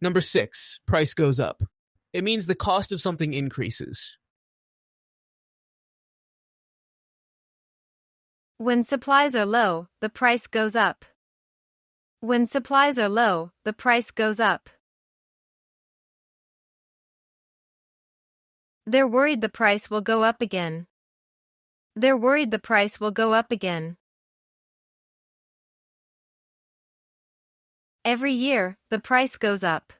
Number 6, price goes up. It means the cost of something increases. When supplies are low, the price goes up. When supplies are low, the price goes up. They're worried the price will go up again. They're worried the price will go up again. Every year, the price goes up.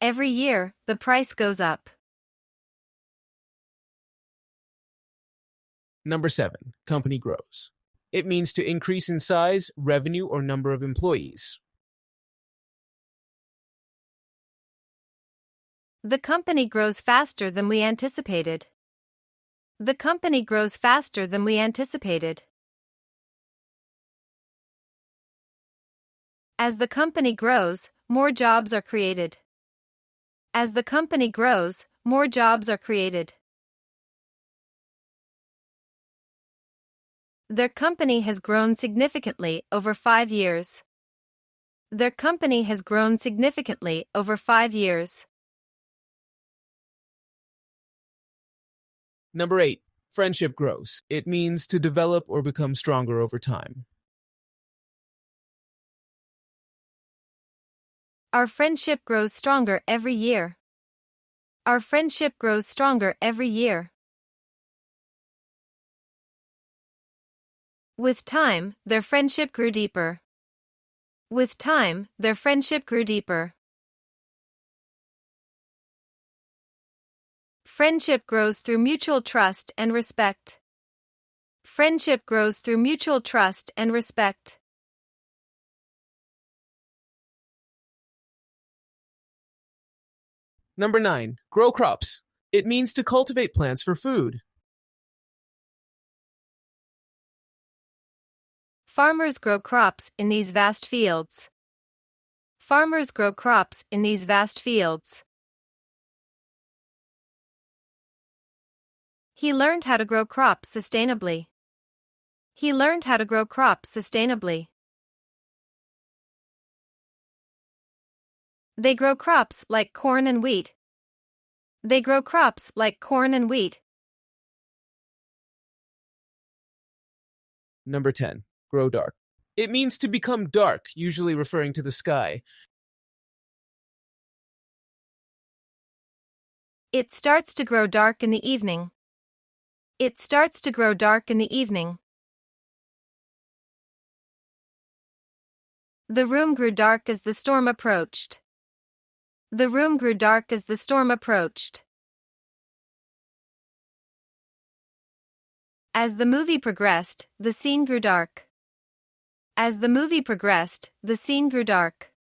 Every year, the price goes up. Number 7, company grows. It means to increase in size, revenue, or number of employees. The company grows faster than we anticipated. The company grows faster than we anticipated. As the company grows, more jobs are created. As the company grows, more jobs are created. Their company has grown significantly over 5 years. Their company has grown significantly over 5 years. Number 8, friendship grows. It means to develop or become stronger over time. Our friendship grows stronger every year. Our friendship grows stronger every year. With time, their friendship grew deeper. With time, their friendship grew deeper. Friendship grows through mutual trust and respect. Friendship grows through mutual trust and respect. Number 9, grow crops. It means to cultivate plants for food. Farmers grow crops in these vast fields. Farmers grow crops in these vast fields. He learned how to grow crops sustainably. He learned how to grow crops sustainably. They grow crops like corn and wheat. They grow crops like corn and wheat. Number 10, grow dark. It means to become dark, usually referring to the sky. It starts to grow dark in the evening. It starts to grow dark in the evening. The room grew dark as the storm approached. The room grew dark as the storm approached. As the movie progressed, the scene grew dark. As the movie progressed, the scene grew dark.